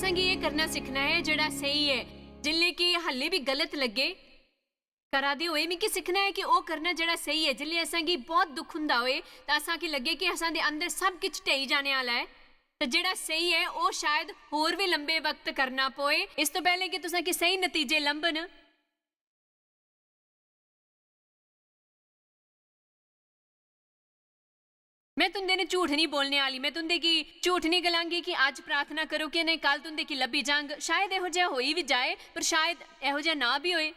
असांगी ये करना सीखना है जेड़ा सही है, जिले कि हल्ले भी गलत लगे करा दे होए मिकी सीखना है कि ओ करना जेड़ा सही है। जिले असांगी बहुत दुख हुंदा होए तां असांगी लगे कि असां दे अंदर सब कुछ ढई जाने वाला है, तो जेड़ा सही है ओ शायद होर भी लंबे वक्त करना पोए इस तो पहले कि तुसां की सही नतीजे लंबन। मैं तुंदे ने झूठ नहीं बोलने वाली, मैं तुंदे की झूठ नहीं गलांगी कि आज प्रार्थना करो कि नहीं कल तुंदे की लभी जांग। शायद इहो जिहा होई भी जाए पर शायद इहो जिहा ना भी होए।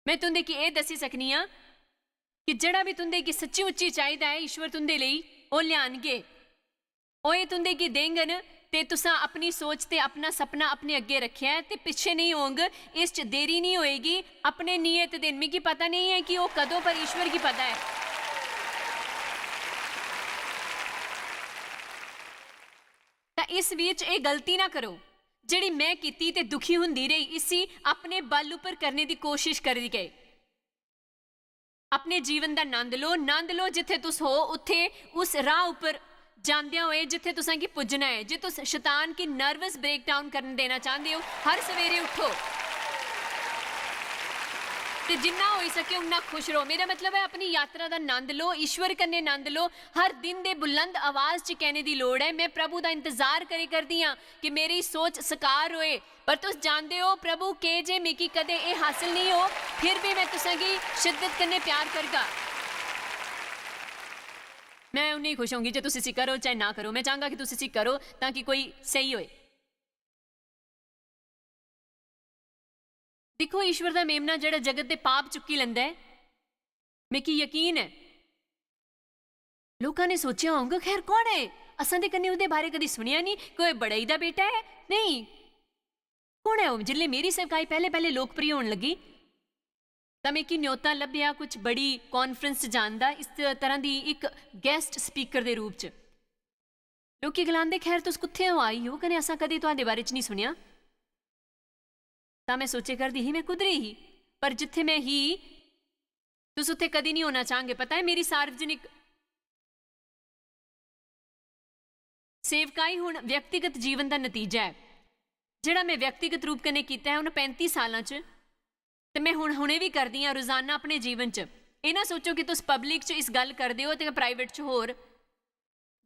मैं तुंदे की ये दसी सकनी हाँ कि जड़ा भी तुंदे की सच्ची उच्ची चाहिदा है ईश्वर तुंदे लई ओ लियानगे, ओए तुंदे की देंगन ते तुसा अपनी सोच ते अपना सपना अपने अगे रखिया है ते पिछे नहीं होंग, इस च देरी नहीं होएगी। अपने नियत दिन मिगी पता नहीं है कि वो कदों पर ईश्वर की पता है। इस बीच ये गलती ना करो जिहड़ी मैं कीती ते दुखी हुंदी रही, इसी अपने बल उपर करने की कोशिश करी गए। अपने जीवन का नंद लो जिथे तुस हो उत्थे उस राह उपर जांदियां होए जिथे तुसां की पुजना है। जे तुस शैतान की नर्वस ब्रेकडाउन करने देना चाहते हो, हर सवेरे उठो ते जिन्ना हो सके उन्ना खुश रहो। मेरा मतलब है अपनी यात्रा का नंद लो, ईश्वर कन्ने नंद लो। हर दिन दे बुलंद आवाज च कहने की लोड़ है मैं प्रभु का इंतजार करे करदी हाँ कि मेरी सोच सकार होए। पर तुस जानते हो प्रभु के जे मिकी कदे ये हासिल नहीं हो फिर भी मैं तुसां की शिद्दत कन्ने प्यार करगा। मैं उन्हें खुश होंगी जो तुम इसी करो चाहे ना करो। मैं चाहूंगा कि तुम इसी करो ताकि कोई सही होए। देखो ईश्वर का मेमना जड़ा जगत के पाप चुकी लेंदा है, मिकी यकीन है लोगों ने सोचा होगा खैर कौन है, असां दे कन्ने उहदे बारे कदी सुनिया नहीं, कोई बड़ई दा बेटा है नहीं, कौन है वो। जिल्ले मेरी सेवकाई पहले पहले लोकप्रिय होने लगी तो मिकी न्योता लभ्या कुछ बड़ी कॉन्फ्रेंस जानदा इस तरह की एक गैस्ट स्पीकर के रूप च। लोग गलांदे खैर तुस कुत्थे हो आई हो, कने असां कदी तुहाडे बारे च नहीं सुनिया। तो मैं सोचे करती ही मैं कुदरी ही, पर जिथे मैं ही तुस उत्थे कदी नहीं होना चाहेंगे। पता है मेरी सार्वजनिक सेवकाई हुण व्यक्तिगत जीवन का नतीजा है जिहड़ा मैं व्यक्तिगत रूप कन्ने कीता है उन 35 सालों च, ते मैं हुणे भी करदी हाँ रोजाना अपने जीवन च। ये ना सोचो कि तुस पब्लिक च इस गल करदे हो ते प्राइवेट च होर।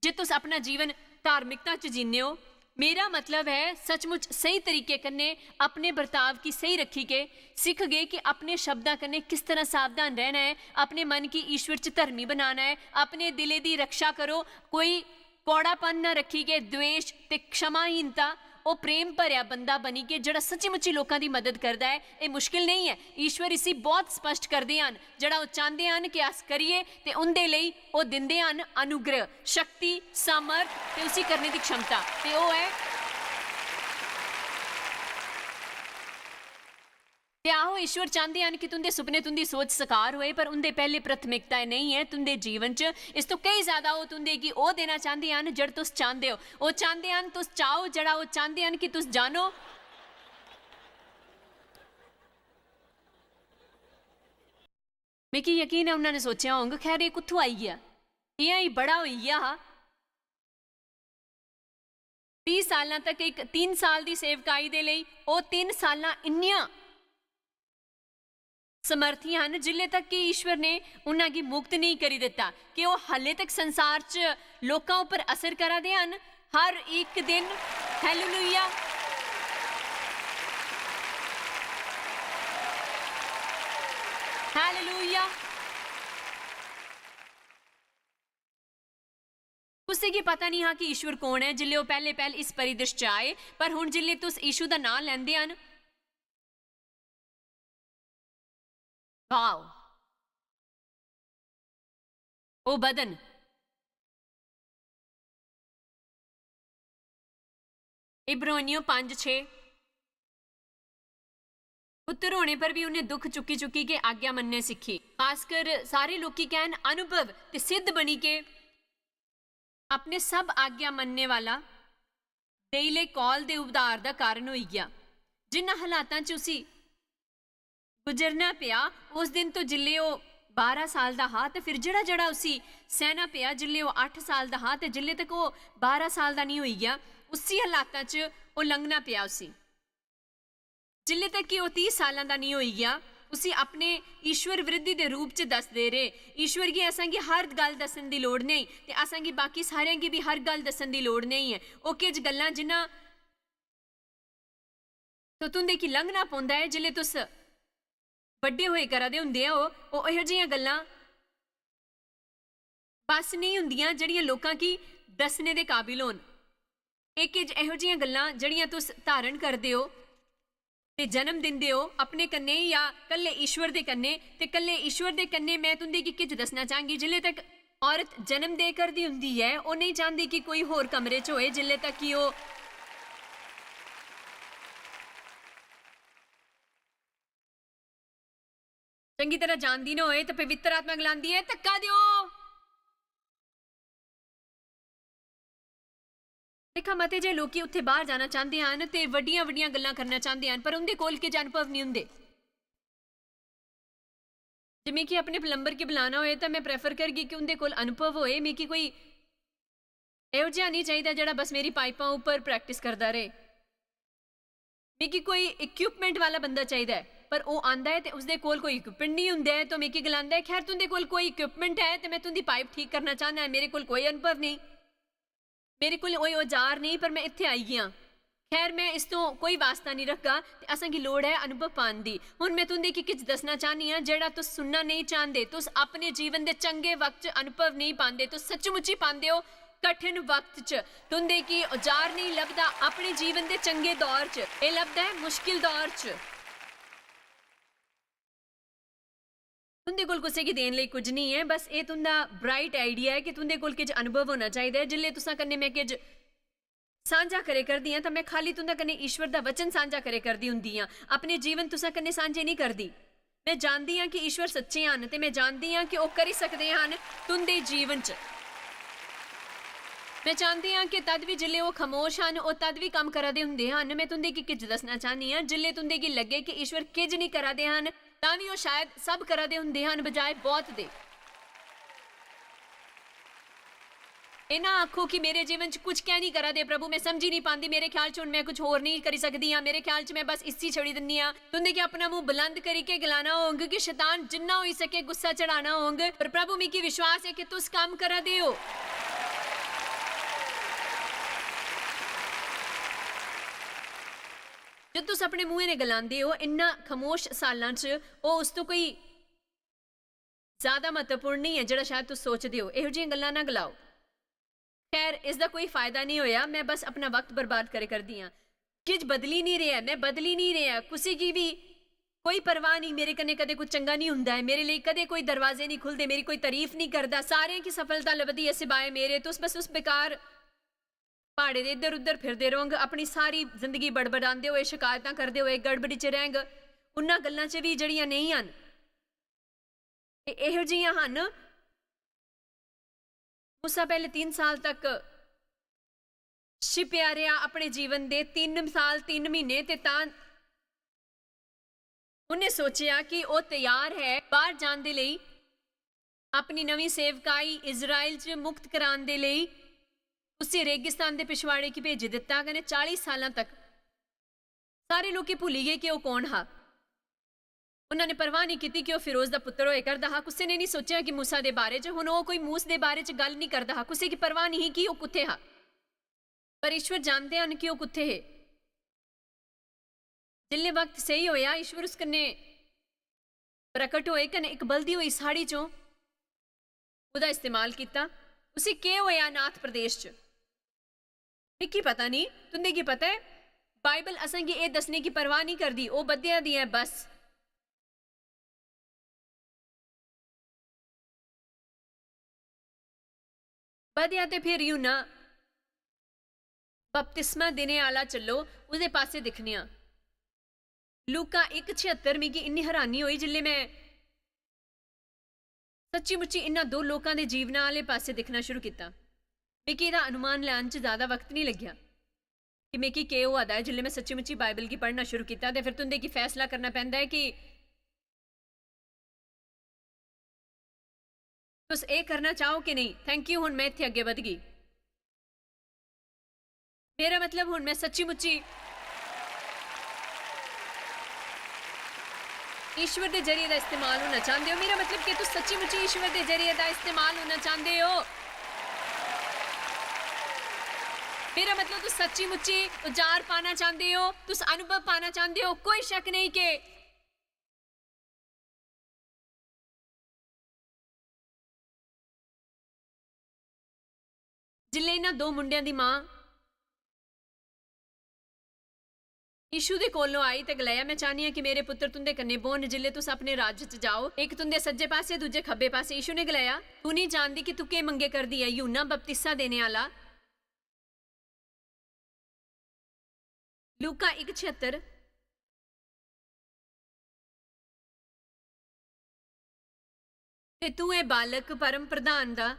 जे तुस अपना जीवन धार्मिकता च जीने हो, मेरा मतलब है सचमुच सही तरीके कन्ने अपने बर्ताव की सही रखी के सीख गए कि अपने शब्दां कन्ने किस तरह सावधान रहना है, अपने मन की ईश्वर च धर्मी बनाना है, अपने दिले की रक्षा करो। कोई कौड़ापन न रखी के द्वेष ते क्षमाहीनता, वो प्रेम भरिया बंदा बनी के जड़ा सच्ची मुच्ची लोगों की मदद करता है। ये मुश्किल नहीं है, ईश्वर इसी बहुत स्पष्ट करते हैं जड़ा वो चाहते हैं कि अस करिए ते उनके लिए वो दिंदे हैं अनुग्रह, शक्ति, सामर्थ ते उसी करने की क्षमता, ते वो है ते आहो ईश्वर चाहते हैं कि तुंदे सुपने तुंदी सोच सकार होए, पर उनके पहले प्राथमिकता नहीं है तुंदे जीवन च। इस तो कई ज्यादा वो तुंदे की वो देना चाहते हैं जड़ तुस चाहते हो। वो चाहते हैं तुस चाहो जड़ा वो चाहते हैं कि तुस जानो। मिकी यकीन है उन्होंने सोचा होगा खैर ये कुत्थों आई गया, इं ही बड़ा हो गया हा। 30 साल तक एक 3 साल की सेवकाई दे लई वो 3 साल इन्नियां समर्थी हैं जिले तक कि ईश्वर ने उन्हें मुक्त नहीं करी दिता कि वो हाले तक संसार च लोगों पर असर करा दे हैं हर एक दिन। Hallelujah, hallelujah. उसे की पता नहीं हाँ कि ईश्वर कौन है जिले वो पहले पहल इस परिदृश्य च आए, पर हुण जिले तुस यीशु का नाम लैंदे हैं वाओ ओ बदन इब्रानियों 5:6 पुत्र होने पर भी उन्हें दुख चुकी चुकी के आज्ञा मनने सीखी। खासकर सारे लोग कहन अनुभव ते सिद्ध बनी के अपने सब आज्ञा मनने वाला देले कौल दे उद्धार का कारण हो गया। जिन्ना हालातां च उसी गुजरना पिया उस दिन तो जिले वो 12 साल का हा, तो फिर जड़ा जड़ा उसी सहना पिया जिले वो 8 साल का हा, तो जिले तक वो 12 साल का नहीं हो गया ਉਸੇ ਹਾਲਾਤਾਂ 'ਚ ਉਹ ਲੰਘਣਾ ਪਿਆ ਉਸੇ। ਜਿੱਲੇ ਤੱਕ ਕਿ ਉਹ 30 ਸਾਲਾਂ ਦਾ ਨਹੀਂ ਹੋਈ ਗਿਆ, उसी अपने ईश्वर विरुद्धि के रूप च दसते रहे। ईश्वर की असांगी हर गल दसन की लोड़ नहीं, ते असांगी बाकी सारियां की भी हर गल दसन की लोड़ नहीं है। वो किज गल्लां जिन्हां तो तुंदे की लंघना पौंदा है, जिल्ले तुस वड्डे होए करा दे हुंदे हो, वो इहो जिहियां गल्लां बस नहीं हुंदियां जिहड़ियां लोकां की दसने दे काबिल होण। एक किज इहो जिहियां गल्लां जिहड़ियां तुस धारण करदे हो ते जन्म दिंदे हो अपने कन्ने या कल्ले ईश्वर दे कन्ने, ते कल्ले ईश्वर दे कन्ने मैं तुंदे की किज दसना चाहांगी। जिल्ले तक औरत जन्म दे करदी हुंदी है, वो नहीं चाहती कि कोई होर कमरे च होए, जिल्ले तक कि वो चंगी तरह जानदी ना होए, तो पवित्र आत्मा गलांदी है धक्का दिओ। देखा मते जे लोग उत्थे बाहर जाना चाहते हैं तो वड्डियां वड्डियां गल्लां करना चाहते हैं, पर उनके कोल किज अनुभव नहीं हुंदे। जे मिगी अपने प्लंबर की बुलाना होए तो मैं प्रेफर करगी कि उनके कोल अनुभव होए। मिगी कोई इहो जिहा नहीं चाहिए जिहड़ा बस मेरी पाइपां उपर प्रैक्टिस करता रहे। मिगी कोई इक्विपमेंट वाला बंदा चाहिए, पर वो आंदा है तो उसके कोल कोई इक्विपमेंट नहीं हुंदा है, तो मिगी गलांदा है खैर तुंदे कोल कोई इक्विपमेंट है तो मैं तुंदी पाइप ठीक करना चाहना है, मेरे कोल कोई अनुभव नहीं, मेरे को कोई औजार नहीं, पर मैं इत्थे आई गया। खैर मैं इस तो कोई वास्ता नहीं रखा, असां की लोड़ है अनुभव पाने दी। हुण मैं तुंदे की किज दसना चाहनी हाँ जेड़ा तुस सुनना नहीं चाहते। तुस अपने जीवन के चंगे वक्त अनुभव नहीं पाते, तुस सचमुची पाते हो कठिन वक्त च। तुंदे की औजार नहीं लभदा अपने जीवन के चंगे दौर च, ये लभदा है मुश्किल दौर च। तुंदे कोल कुसै की देन लई कुछ नहीं है, बस ये तुंदा ब्राइट आइडिया है कि तुंदे कोल किज अनुभव होना चाहिए। जिल्ले तुसां कन्ने मैं किज सांझा करे करदी हां, तां मैं खाली तुंदा कन्ने ईश्वर दा वचन सांझा करे करदी हुंदी हां, अपने जीवन तुसां कन्ने सांझे नहीं करदी। मैं जानदी हां कि ईश्वर सच्चे हन, ते मैं जानदी हां कि वो करी सकदे हन तुंदे जीवन च। मैं चाहती हाँ कि तद भी जिले वो खामोश हैं, वो तद भी काम करा दे हुंदे हन। मैं तुंदे की किज दसना चाहनी हाँ, जिले तुंदे की लगे कि ईश्वर किज नहीं करा दे हन, तां भी वो शायद सब करा दे हुंदे हन बजाय बहुत दे। इना आखो कि मेरे जीवन च कुछ क्या नहीं करा दे प्रभु, मैं समझी नहीं पाती, मेरे ख्याल च मैं कुछ होर नहीं करी सकती हाँ, मेरे ख्याल च मैं बस इसी छड़ी दिन्नी हाँ। तुंदे के अपना मुंह बुलंद करके गलाना होंगे कि शैतान जिन्ना हो सके गुस्सा चढ़ाना होंगे, पर प्रभु मिगी विश्वास है कि तुस काम करा दे हो। जब तुस अपने मुंह ने गलांदे हो इन्ना खामोश सालां च, वो उस तो कोई ज्यादा महत्वपूर्ण नहीं है जिहड़ा शायद तुस सोचदे हो। इहो जिहियां गल्लां ना गलाओ। खैर इसका कोई फायदा नहीं होया, मैं बस अपना वक्त बर्बाद करे करदी हाँ। किज बदली नहीं रहा, मैं बदली नहीं रहा, किसी की भी कोई परवाह नहीं। मेरे कन्ने कदे कुछ चंगा नहीं हुंदा है, मेरे लिए कदे कोई दरवाजे नहीं खुलते, मेरी कोई तारीफ नहीं करता, सारे की सफलता लभदी है सिवाय मेरे। तुस बस उस बेकार पहाड़े दे इधर उधर फिरदे रहोगे, अपनी सारी जिंदगी बड़बड़ांदे हुए, शिकायतां करदे हुए गड़बड़ी च रहेंगे, उन्हां गल्लां च भी जड़ियां नहीं हन। इहो जिहियां हन। मूसा पहले 3 साल तक छिपिया रहा अपने जीवन दे, 3 साल 3 महीने, ते तां उन्हें सोचिया कि वह तैयार है बाहर जाने दे लई, अपनी नवी सेवकाई इजराइल च मुक्त कराने दे लई। उसे रेगिस्तान के पिछवाड़े की भेज दिता। कहने 40 साल तक सारे लोग भुली गए कि वह कौन हा। उन्होंने परवाह नहीं की कि वह फिरोज का पुत्र होए करदा हा। किसी ने नहीं सोचा कि मूसा के बारे च, हुण वह कोई मूस के बारे च गल नहीं करता हा। किसी की परवाह नहीं कि वह कुत्थे हा, पर ईश्वर जानते हैं कि वह कुत्थे है। जिल्ले वक्त सही होया, ईश्वर उस कन्ने प्रकट होए, कन्ने एक बलदी हुई साड़ी चों उहदा इस्तेमाल किया। उसे के होया नाथ प्रदेश च, मिकी पता नहीं, तुंदे की पता है? बाइबल असां गी एह दसने की परवाह नहीं करदी, वह बदियां दी है बस। बदिया ते फिर यूना बपतिस्मा देने आला चलो उसदे पासे दिखने आ। लूका 1:76 मिगी इन्नी हैरानी हुई जिल्ले मैं सच्ची मुच्ची इन्ना 2 लोगों के जीवना वाले पासे दिखना शुरू किया। मिगी इहदा अनुमान लैन च ज़्यादा वक्त नहीं लग्या कि मिगी के होआ दा है। जिल्ले मैं सच्ची मुच्ची बाइबल की पढ़ना शुरू किया तो फिर तुंदे की फैसला करना पैंदा है कि तुस ये करना चाहो कि नहीं। थैंक यू, हुण मैं इत्थे अगे वध गई। मेरा मतलब हुण मैं सच्ची मुच्ची ईश्वर के जरिए का इस्तेमाल होना चाहते हो। मेरा मतलब कि तुम सच्ची मुच्ची ईश्वर के जरिए का इस्तेमाल होना चाहते हो। मेरा मतलब तुम सच्ची मुच्ची उजार पाना चाहते हो, तुम अनुभव पाना चाहते हो। कोई शक नहीं कि जिले इन्हां दो मुंडियां दी मां यीशु दे कोलों आई ते गलाया, मैं चाहनी हां कि मेरे पुत्र तुंदे कन्ने बोन जिले तुस अपने राज्य च जाओ, एक तुंदे सज्जे पासे दूजे खब्बे पासे। यीशु ने गलाया, तू नहीं जानदी कि तू के मंगे करदी है? यूहन्ना बपतिस्मा देने आला। लूका 1:76। ते तू ए बालक परम प्रधान दा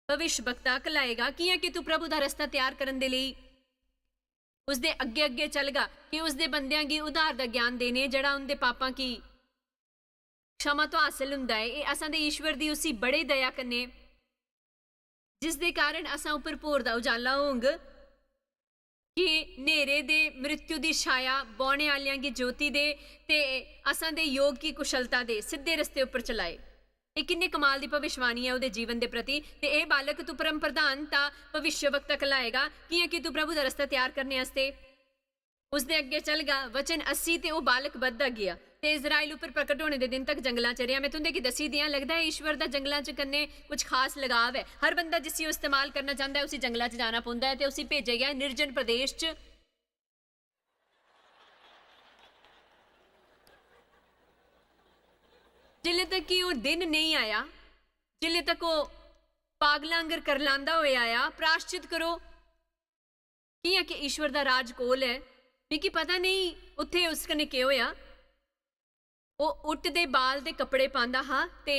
भविष्य वक्ता कहलाएगा। कियां कि तू प्रभु दा रस्ता तैयार करन दे लई उसदे अग्गे अग्गे चलगा, कि उसदे बंदियां गी उधार दा ज्ञान देने, जेड़ा उनदे पापां की क्षमा तो हासिल हुंदा है। एह् असां दे ईश्वर दी उसी बड़े दया कन्ने, जिस दे कारण असां उपर भोर दा उजाला होंग, कि नेरे दे मृत्यु दी छाया बौने आलियां गी ज्योति दे, ते असां दे योग की कुशलता दे सिद्धे रस्ते उपर चलाए। ਇਹ ਕਿੰਨੇ ਕਮਾਲ ਦੀ ਭਵਿਸ਼ਵਾਣੀ ਹੈ ਉਹਦੇ ਜੀਵਨ ਦੇ ਪ੍ਰਤੀ। ਤੇ ਇਹ ਬਾਲਕ ਤੂੰ ਪਰਮ ਪ੍ਰਧਾਨ ਤਾਂ ਭਵਿष्य वक्ता कहलाएगा, ਕਿਉਂ ਕਿ ਤੂੰ ਪ੍ਰਭੂ ਦਾ ਰਸਤਾ ਤਿਆਰ ਕਰਨੇ ਵਾਸਤੇ ਉਸਦੇ ਅੱਗੇ ਚੱਲਗਾ। ਵਚਨ 80 ਤੇ ਉਹ ਬਾਲਕ ਵੱਧਦਾ ਗਿਆ ਤੇ ਇਜ਼ਰਾਈਲ ਉੱਪਰ ਪ੍ਰਗਟ ਹੋਣੇ ਦੇ ਦਿਨ ਤੱਕ ਜੰਗਲਾਂ ਚ ਰਿਹਾ। ਮੈਂ ਤੁੰਦੇ ਕੀ ਦਸੀ ਦਿਆਂ, ਲੱਗਦਾ ਹੈ ਈਸ਼ਵਰ ਦਾ ਜੰਗਲਾਂ ਚ ਕੰਨੇ ਕੁਝ ਖਾਸ ਲਗਾਵ ਹੈ। ਹਰ ਬੰਦਾ ਜਿਸ ਨੂੰ ਇਸਤੇਮਾਲ ਕਰਨਾ ਚਾਹੁੰਦਾ ਹੈ ਉਸੇ ਜੰਗਲਾਂ ਚ ਜਾਣਾ ਪੈਂਦਾ ਹੈ, ਤੇ ਉਸੇ ਭੇਜਿਆ ਗਿਆ ਨਿਰਜਨ ਪ੍ਰਦੇਸ਼ ਚ। जिले तक कि वो दिन नहीं आया, जिले तक वो पागलां अंगर करलांदा होए आया, प्राश्चित करो कि ईश्वर दा राज कोल है। मिगी पता नहीं उत्थे उस कन्ने के होया। वो उट दे बाल दे कपड़े पांदा हा ते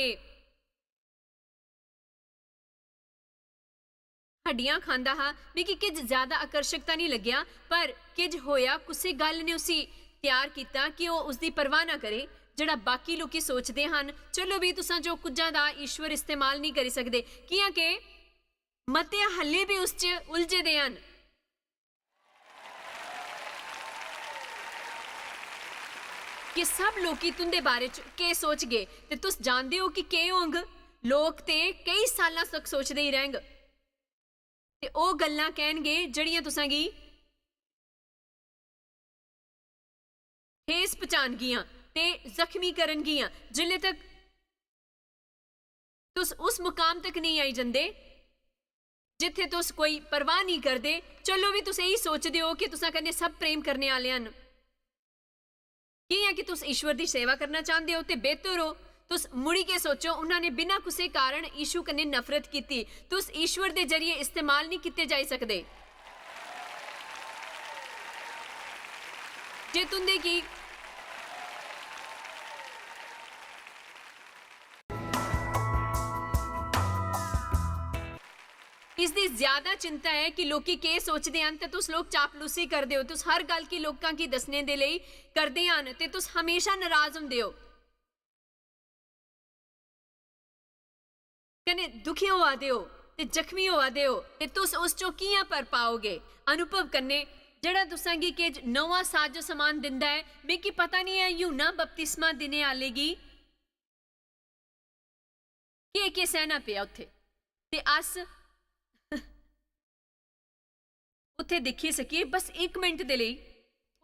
हड्डियां खांदा हा। मिगी किज ज्यादा आकर्षकता नहीं लग्या, पर किज होया कुसे गल ने उसी तैयार किया कि वो उसकी परवाह ना करे, ਜਿਹੜਾ ਬਾਕੀ ਲੋਕੀ ਸੋਚਦੇ ਹਨ। ਚਲੋ ਵੀ ਤੁਸਾਂ ਜੋ ਕੁੱਜਾਂ ਦਾ ਈਸ਼ਵਰ ਇਸਤੇਮਾਲ ਨਹੀਂ ਕਰੀ ਸਕਦੇ, ਕਿਉਂ ਕਿ ਮਤੇ ਹੱਲੇ ਵੀ ਉਸ 'ਚ ਉਲਝੇ ਦੇ ਹਨ। ਕਿ ਸਭ ਲੋਕੀ ਤੁੰਦੇ ਬਾਰੇ 'ਚ ਕੀ ਸੋਚ ਗਏ, ਤੇ ਤੁਸ ਜਾਣਦੇ ਹੋ ਕਿ ਕੀ ਹੋਂਗ। ਲੋਕ ਤੇ ਕਈ ਸਾਲਾਂ ਤੱਕ ਸੋਚਦੇ ਹੀ ਰਹਿਣਗੇ, ਤੇ ਉਹ ਗੱਲਾਂ ਕਹਿਣਗੇ ਜਿਹੜੀਆਂ ਤੁਸਾਂ ਗੀ ਠੇਸ ਪਹੁੰਚਾਣਗੀਆਂ ਤੇ ਜ਼ਖਮੀ ਕਰਨਗੀਆਂ। ਜਿਲੇ ਤੱਕ ਤੁਸ ਉਸ ਮੁਕਾਮ ਤੱਕ ਨਹੀਂ ਆਈ ਜਾਂਦੇ ਜਿੱਥੇ ਤੁਸ ਕੋਈ ਪਰਵਾਹ ਨਹੀਂ ਕਰਦੇ। ਚਲੋ ਵੀ ਤੁਸੀਂ ਇਹੀ ਸੋਚਦੇ ਹੋ ਕਿ ਤੁਸਾਂ ਕਹਿੰਦੇ ਸਭ ਪ੍ਰੇਮ ਕਰਨੇ ਵਾਲੇ ਹਨ, ਕੀ ਹੈ ਕਿ ਤੁਸ ਈਸ਼ਵਰ ਦੀ ਸੇਵਾ ਕਰਨਾ ਚਾਹੁੰਦੇ ਹੋ, ਤੇ ਬਿਹਤਰ ਹੋ ਤੁਸ ਮੁੜੀ ਕੇ ਸੋਚੋ ਉਹਨਾਂ ਨੇ ਬਿਨਾਂ ਕਿਸੇ ਕਾਰਨ ਈਸ਼ੂ ਕਨੇ ਨਫ਼ਰਤ ਕੀਤੀ। ਤੁਸ ਈਸ਼ਵਰ ਦੇ ਜਰੀਏ ਇਸਤੇਮਾਲ ਨਹੀਂ ਕੀਤੇ ਜਾ ਸਕਦੇ। ਜੇ ਤੁੰਦੇ ਕੀ इसकी ज्यादा चिंता है कि लोग के सोचते हैं, तो तुस लोग चापलूसी करते हो, तुस हर गल की लोगों की दसने दे लई करते हैं, ते तुस हमेशा नाराज होंदे हो, कने दुखी होआ दे हो, ते जख्मी होआ दे हो, ते तुस उस चो कियां पर पाओगे अनुभव करने जड़ा तुसां गी कि नवा साजो समान दिंदा है। मिगी पता नहीं है यूहन्ना बपतिस्मा देने आले गी के सहना पिया उत्थे, ते अस उत्थे देखी सकिए बस एक मिनट दे लई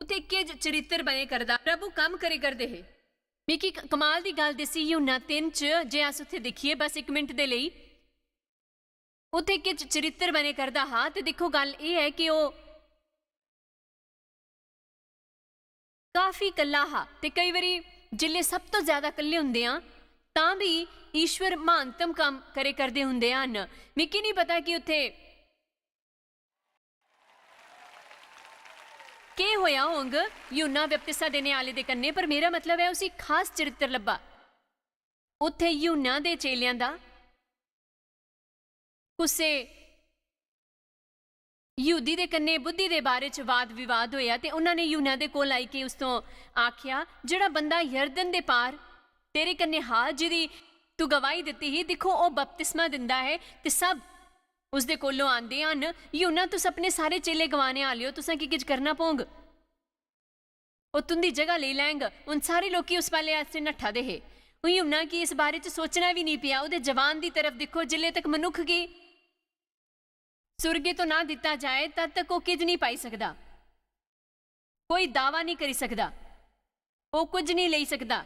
उत्थे के चरित्र बने करदा प्रभु काम करे करदे है। मिगी कमाल दी गल दसी यूहन्ना 3 च, जे अस उत्थे देखिए बस एक मिनट दे लई उत्थे के चरित्र बने करदा हा। ते देखो गल ये है कि वो काफी कल्ला हा, ते कई बारी जिले सब तो ज्यादा कल्ले हुंदे आ तां भी ईश्वर महानतम काम करे करदे हुंदे हन। मिगी नहीं पता कि उत्थे के होया होंग यूहन्ना बपतिस्मा देने आले दे कन्ने, पर मेरा मतलब है उसी खास चरित्र लब्बा उत्थे यूहन्ना दे चेलियां दा कुसे यहूदी दे कन्ने बुद्धि दे बारे च वाद विवाद होया, ते उन्हां ने यूहन्ना दे कोल आई के उस तों आखिया, जेड़ा बंदा यरदन दे पार तेरे कन्ने हा जिहदी तू गवाही दित्ती ही, देखो ओ बपतिस्मा दिंदा है ते सब उसदे कोलों आंदे हन, यूहन्ना तुस अपने सारे चेले गवाने आले हो, तुसां की किश करना पौंग, वो तुंदी जगह ले लैंग। हुण सारे लोकी उस वाले आस्ते नट्ठा दे हे। यूहन्ना की इस बारे च सोचना भी नहीं पिया। उहदे जवान दी तरफ देखो, जिल्ले तक मनुख गी सुरगे तो ना दिता जाए तद तक वो किज नहीं पाई सकदा, कोई दावा नहीं करी सकदा, वो कुछ नहीं ले सकदा।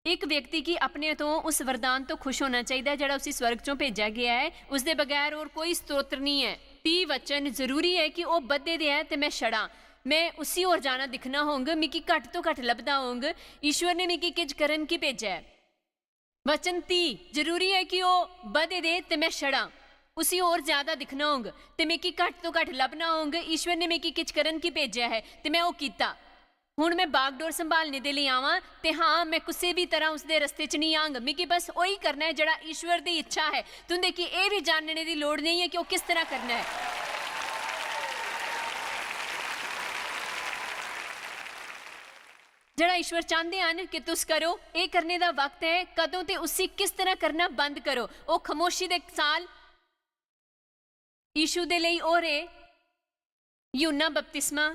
एक व्यक्ति की अपने तो उस वरदान तो खुश होना चाहिए जिहड़ा उसी स्वर्ग चों भेजा गया है, उसके बगैर और कोई स्तोत्र नहीं है। 30 वचन जरूरी है कि वह बधे दे है तो मैं छड़ा, मैं उसी ओर जाना दिखना होंग, मिकी घट तो घट लभदा होंग। ईश्वर ने मिकी किज करन की भेजा है। वचन 30 जरूरी है कि वह बधे दे तो मैं छड़ा, उसी और ज्यादा दिखना होंग ते मिकी घट तो घट लभना होंग। ईश्वर ने मिकी किज करन की भेजा है ते मैं वो कीता। हुण मैं बागडोर संभालने दे लिए आवां ते हाँ, मैं किसी भी तरह उसके रस्ते च नहीं आंग। मिकी बस वही करना है जिहड़ा ईश्वर की इच्छा है। तुंदे की ये भी जानने की लोड़ नहीं है कि वह किस तरह करना है। जिहड़ा ईश्वर चाहते हैं कि तुस करो, ये करने का वक्त है। कदों ते उसी किस तरह करना बंद करो। वो खामोशी दे साल यीशु दे लई और यूहन्ना बपतिस्मा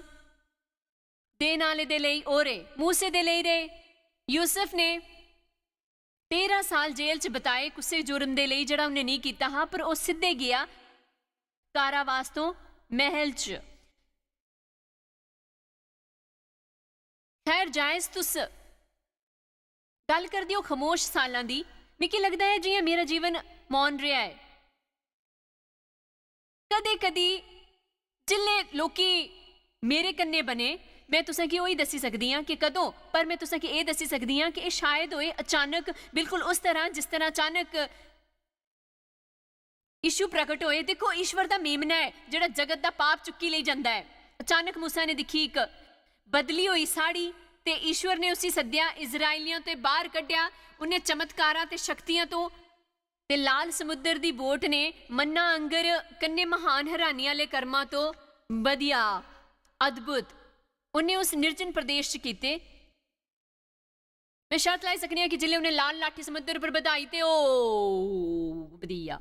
देन आले दे लई और मूसे दे लई रे। यूसुफ ने 13 साल जेल च बताए कुसे जुर्म दे लई जिहड़ा उन्हें नहीं कीता हा, पर वो सीधे गया कारावास तो महल च। खैर जायज तुस गल कर दियो खामोश सालां दी। मिकी लगदा है जियां मेरा जीवन मौन रहा है। कदे कदी जिल्ले लोकी मेरे कन्ने बने, मैं तुसां की वही दसी सकदी हाँ कि कदों, पर मैं तुसां की ये दसी सकदी हाँ कि शायद होए अचानक, बिल्कुल उस तरह जिस तरह अचानक यीशु प्रकट होए। देखो ईश्वर दा मेमना है जिहड़ा जगत दा पाप चुक्की ले जांदा है। अचानक मूसा ने दिखी एक बदली हुई साड़ी ते ईश्वर ने उसी सद्या, इजराइलियां ते बाहर कढ़िया। उन्हें चमत्कारां ते शक्तियां तो ते लाल समुद्र दी बोट ने मन्ना अंगर कन्ने महान हैरानी वाले कर्मां तो वधिया अद्भुत उन्हें उस निर्जन प्रदेश च कीते। मैं शर्त लाई सकनी कि जिले उन्हें लाल लाठी समुद्र पर बधाई ते ओ वधिया,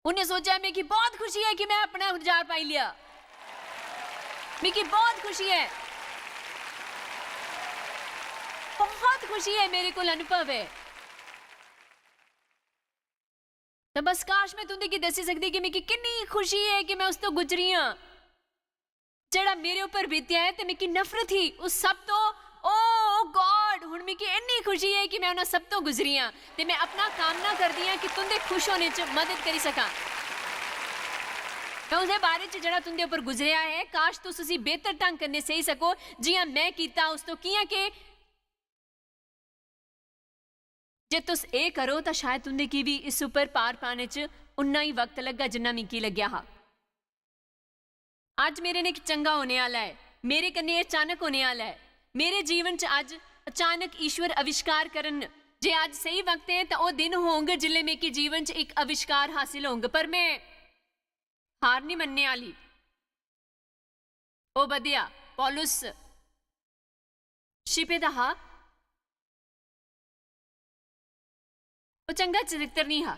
उन्हें सोचा मैं कि बहुत खुशी है कि मैं अपना उजार पाई लिया, मिकी बहुत खुशी है, बहुत खुशी है, मेरे को अनुभव है। तो बस काश मैं तुंदे की दसी सकती कि मिकी कितनी खुशी है कि मैं उस तो गुजरी हाँ जड़ा मेरे ऊपर बीतिया है। तो मिकी नफरत ही उस सब तो, ओ गॉड, हुण मिकी इन्नी खुशी है कि मैं उन्हां सब तो गुजरी हाँ ते मैं अपना कामना करदी हाँ कि तुंदे खुश होने च मदद करी सकां। मैं उसदे बारे च जड़ा तुंदे ऊपर गुजरिया है, काश तुस उसी बेहतर ढंग कन्नै सही सको जियां मैं कीता उस तो कियां के जे तुस ए करो तो शायद तुंदे की भी इस उपर पार पाने च उन्ना ही वक्त लगा जिन्ना मिकी लग्या हा। आज मेरे ने चंगा होने वाला है, मेरे कन्ने अचानक होने वाला है। मेरे जीवन च आज अचानक ईश्वर आविष्कार करन, जे आज सही वक्त है तो वह दिन होंगे जिले में कि जीवन च एक आविष्कार हासिल होंगे। पर मैं हार नहीं मनने वाली। ओ बदिया पौलुस शिपे दा हा, वो चंगा चरित्र नहीं हा।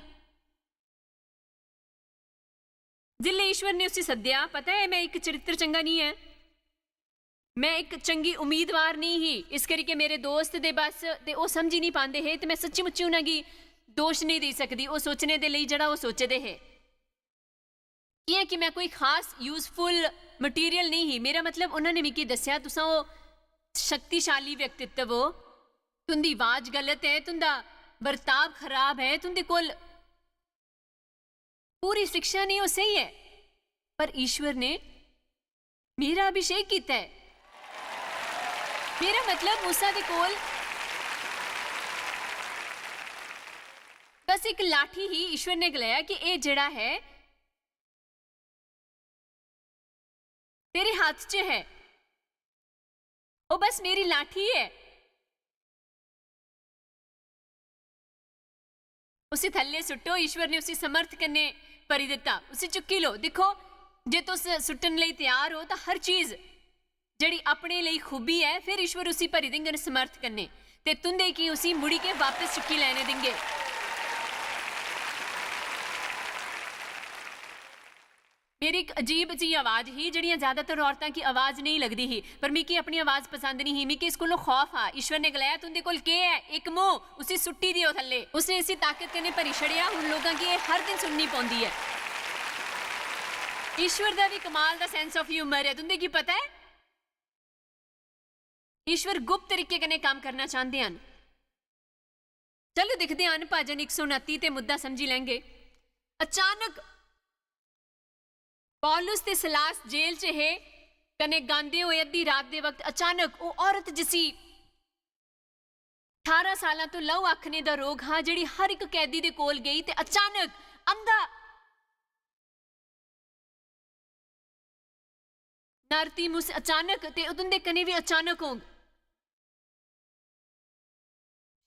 जिले ईश्वर ने उसे सद्या, पता है मैं एक चरित्र चंगा नहीं है, मैं एक चंगी उम्मीदवार नहीं ही, इस करके मेरे दोस्त दे बस ते वो समझ ही नहीं पाते है तो मैं सच्ची मुच्ची उन्हें दोष नहीं दे सकती। वो सोचने दे लिए जड़ा वो सोचते है किया कि मैं कोई खास यूजफुल मटीरियल नहीं ही। मेरा मतलब उन्होंने मिकी दसिया तुसा वो शक्तिशाली व्यक्तित्व हो, तुंदी आवाज गलत है, तुंदा बर्ताव खराब है, तुंदे कोल पूरी शिक्षा नहीं हो, सही है, पर ईश्वर ने मेरा अभिषेक किया है। मेरा मतलब मूसा दे कोल बस एक लाठी ही ईश्वर ने गलाया कि ए जड़ा है तेरे हाथ च है, वो बस मेरी लाठी है, उसे थल्ले सुट्टो। ईश्वर ने उसे समर्थ करने भरी दिता, उसे चुकी लो। देखो जे तुस सुट्टन लई तैयार हो तो हर चीज जड़ी अपने लिए खूबी है फिर ईश्वर उसी भरी देंगे समर्थ करने ते तुंदे की उसी मुड़ी के वापस चुकी लेने देंगे। मेरी एक अजीब जी आवाज़ ही जिहड़ियां ज़्यादातर औरतां की आवाज़ नहीं लगदी ही, पर मिकी अपनी आवाज़ पसंद नहीं ही। मिकी इस कोलों खौफ आ। ईश्वर ने गलाया तुंदे कोल केह् है? इक मुंह, उसी सुट्टी दियो थल्ले। उसने इसी ताकत कन्नै भरी छड़िया। हुण लोकां गी एह् हर दिन सुननी पौंदी है। ईश्वर दा भी कमाल दा सेंस ऑफ ह्यूमर है। तुंदे की पता है ईश्वर गुप्त तरीके कन्नै काम करना चाहते हैं। चलो दिखते हैं भजन 129 ते मुद्दा समझी लेंगे। अचानक पौलुस ते सिलास जेल च है कने गांदे हुए अद्धी रात दे वक्त अचानक वो औरत जिसी 18 साल तो लहू आखने दा रोग हाँ जिहड़ी हर एक कैदी दे कोल गई ते अचानक अंधा नारती मुस अचानक ते उदुंदे कने भी अचानक होंग।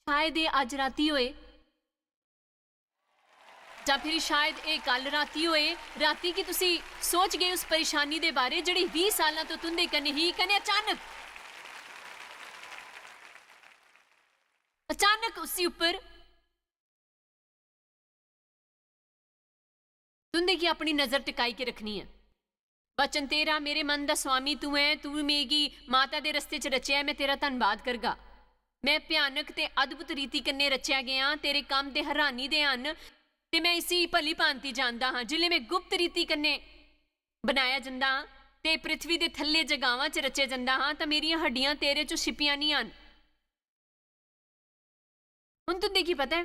शायद ये अज राती होए ਜਾਂ फिर शायद ये कल राती होए। राती की तुसी सोच गए उस परेशानी दे बारे जिहड़ी 20 साल तो तुंदे कने ही कने अचानक उसी ऊपर तुंदे की अपनी नजर टिकाई के रखनी है। वचन तेरा मेरे मन दा स्वामी तू है, तू मेरी माता दे रस्ते च रचिया, मैं तेरा धन्नवाद करगा। मैं भयानक ते अद्भुत रीति कन्ने रचिया गया, तेरे काम ते हैरानी दे हन ते मैं इसी भली भांति जानदा हाँ। जिले मैं गुप्त रीति कन्ने बनाया जंदा हाँ ते पृथ्वी दे थल्ले जगावां च रचे जंदा हाँ तां मेरियां हड्डियां तेरे चों छिपियां नहीं हन। हुण तुहानूं की पता है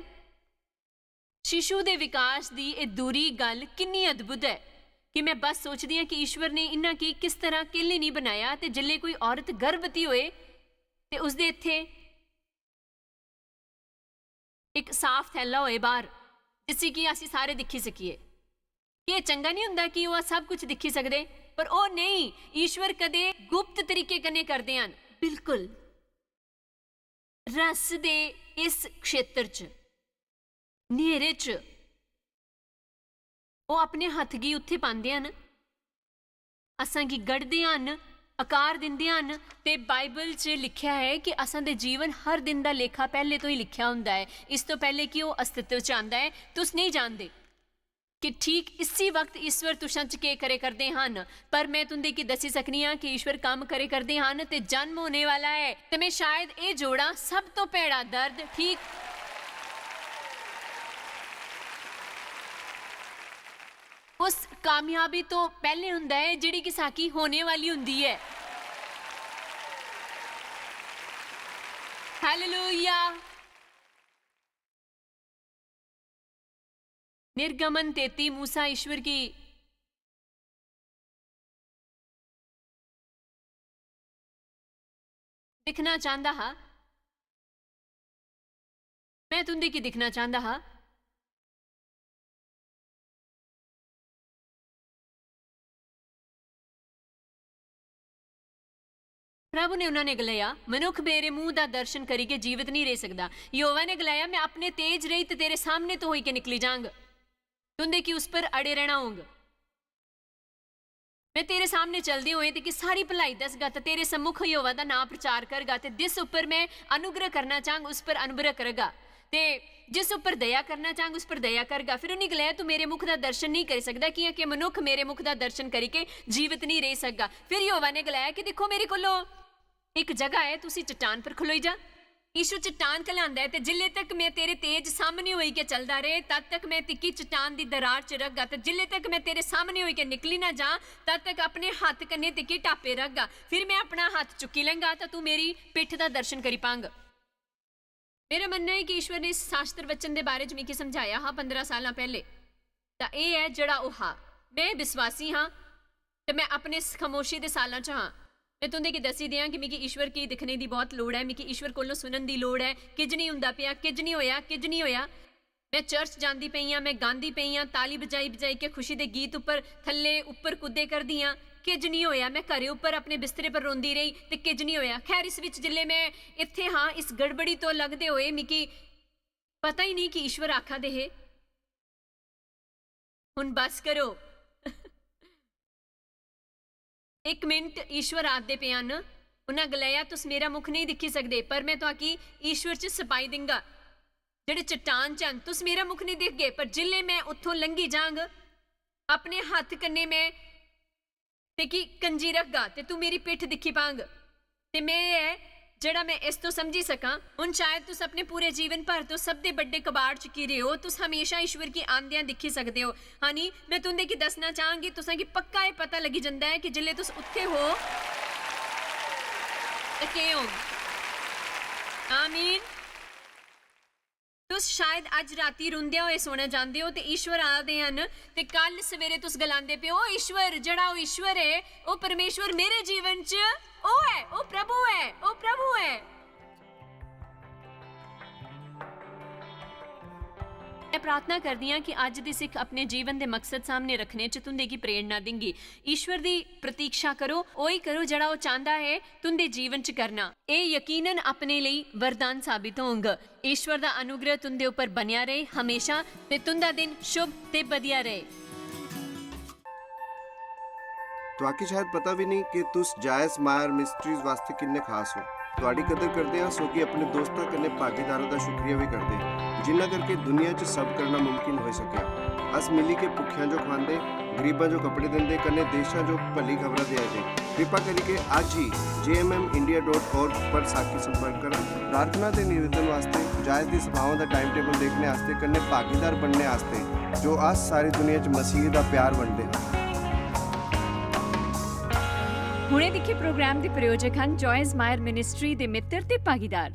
शिशु दे विकास दी ये दूरी गल कितनी अद्भुत है कि मैं बस सोचदी हाँ कि ईश्वर ने इन्हां की किस तरह केले नहीं बनाया ते जिले कोई औरत गर्भवती होए ते उसदे इत्थे एक साफ थैला होए बाहर जिसी कि असी सारे दिखी सकीए। कि चंगा नहीं हुंदा कि वह सब कुछ दिखी सकदे, पर ओ नहीं, ईश्वर कदे गुप्त तरीके कन्ने करदे हन। बिल्कुल रस दे इस क्षेत्र च नेरे च वो अपने हथ गी उत्थे पांदे हन, असां गी गढ़दे हन, आकार दिंदे हन ते बाइबल च लिखिया है कि असां दे जीवन हर दिन दा लेखा पहले तो ही लिखिया हुंदा है, इस तो पहले कि वो अस्तित्व च आंदा है। तुस नहीं जानदे कि ठीक इसी वक्त ईश्वर तुसां च के करे करदे हन, पर मैं तुंदे की दसी सकनी हाँ कि ईश्वर काम करे करदे हन ते जन्म होने वाला है। ते मैं शायद ये जोड़ा सब तो भैड़ा दर्द ठीक उस कामयाबी तो पहले हुंदा है जिहड़ी कि साकी होने वाली हुंदी है। हालेलुया। निर्गमन 33 मूसा ईश्वर की दिखना चाहता हा, मैं तुंदे की दिखना चाहता हा। प्रभु ने उन्होंने गलाया मनुख मेरे मुंह का दर्शन करिके जीवित नहीं रह सकता। यहोवा ने गलाया मैं अपने तेज रही ते तेरे सामने तो होई के निकली जांग, तुंदे की उस पर अड़े रहना होंग। मैं तेरे सामने चलते हुए ते कि सारी भलाई दसगा ते तेरे सम्मुख यहोवा का नाम प्रचार करगा ते जिस उपर मैं अनुग्रह करना चाहूंग उस पर अनुग्रह करगा ते जिस उपर दया करना चाहूंग उस पर दया करगा। फिर उन्हें गलाया तू मेरे मुख का दर्शन नहीं कर सकता कि मनुख मेरे मुख का दर्शन करके जीवित नहीं रह सकता। फिर यहोवा ने गलाया कि देखो मेरे कोलो एक जगह है, तुसी चट्टान पर खलोई जा। यीशु चट्टान कहलांदा है ते जिले तक मैं तेरे तेज सामने होई के चलदा रहे तद तक मैं तिक्की चट्टान दी दरार च रखगा ते जिले तक मैं तेरे सामने होई के निकली ना जा तद तक अपने हाथ कन्ने तिक्की टापे रखगा। फिर मैं अपना हाथ चुकी लंगा तो तू मेरी पिठ दा दर्शन करी पांग। मेरा मनना है कि ईश्वर ने इस शास्त्र वचन के बारे च मिगी समझाया हाँ 15 साल पहले तो यह है जड़ा वो हाँ मैं विश्वासी हाँ तो मैं अपने खामोशी के सालों च हाँ। मैं तुंदे की दसी दियां कि मिगी ईश्वर की दिखने की बहुत लोड़ है, मिगी ईश्वर कोलों सुनन की लोड़ है। किज नहीं हुंदा पिया, किज नहीं होया, किज नहीं होया। मैं चर्च जांदी पई हाँ, मैं गांदी पई हाँ, ताली बजाई बजाई के खुशी के गीत उपर थल्ले उपर कूदे करदी हाँ, किज नहीं होया। मैं घरे उपर अपने बिस्तरे पर रोंदी रही ते किज नहीं होया। खैर इस विच जिले मैं इत्थे हाँ इस गड़बड़ी तो लगदे होए मिगी पता ही नहीं कि ईश्वर आखा दे है हुण बस करो। एक मिनट ईश्वर आखदे पे हन, उन्हें गलाया तुस मेरा मुख नहीं दिखी सकते पर मैं तुहाकी ईश्वर च सपाई देंगा जेड़े चट्टान च तुस मेरा मुख नहीं दिखगे पर जिले मैं उत्थों लंघी जांग अपने हथ कन्ने मैं ते की कंजी रखगा ते तू मेरी पिठ दिखी पांग ते मैं है ਜਿਹੜਾ मैं इस तो समझी सका। हुण शायद तुस अपने पूरे जीवन भर तो सब दे बड़े कबाड़ च घिरे हो, तुस हमेशा ईश्वर की आंदियां दिखी सकदे हो। हानी मैं तुंदे की दसना चाहांगी तुसां की पक्का ये पता लगी जंदा है कि जिल्ले तुस उत्थे हो ते के हो। आमीन। तुस शायद अज राती रुंदे होए सोना चाहते हो ते ईश्वर आदे हन ते कल सवेरे तुस गलांदे पे ओ ईश्वर जेड़ा ओ ईश्वर है ओ परमेश्वर मेरे जीवन च ओ है, ओ प्रभु है, ओ प्रभु है। मैं प्रार्थना करदी हां कि अज दी सिख अपने जीवन दे मकसद सामने रखने च तुंदे की प्रेरणा देंगी। ईश्वर दी प्रतीक्षा करो, ओही करो जेड़ा ओ चाहंदा है तुंदे जीवन च करना। ए यकीनन अपने लिए वरदान साबित होंगा। ईश्वर दा अनुग्रह तुंदे ऊपर बनिया रहे हमेशा ते तुंदा दिन शुभ ते वधिया रहे। तुहाकी शायद पता भी नहीं कि तुस जायस मायर मिस्ट्रीज वास्ते किन्ने खास हो। तुहाडी कदर करदे हां सो कि अपने दोस्तां कन्नै भागीदारां दा शुक्रिया भी करदे जिन्ना करके दुनिया च सब करना मुमकिन हो सकेआ। अस मिली के भुखियां जो खांदे, गरीबां जो कपड़े दिंदे, कन्नै देशां जो भली खबरां दे दे। कृपा करिके अज ही jmmindia.org पर साखी संपर्क करा। प्रार्थना ते निवेदन वास्ते जायस दी सभावां दा टाइम टेबल देखने वास्ते कन्नै भागीदार बनने वास्ते जो अस सारी दुनिया च मसीह दा प्यार वंडदे हां। ਹੁਣੇ ਦਿਖੇ ਪ੍ਰੋਗਰਾਮ ਦੇ ਪ੍ਰਯੋਜਕ ਹਨ ਜੋਇਸ ਮਾਇਰ ਮਿਨਿਸਟਰੀ ਦੇ ਮਿੱਤਰ ਤੇ ਭਾਗੀਦਾਰ।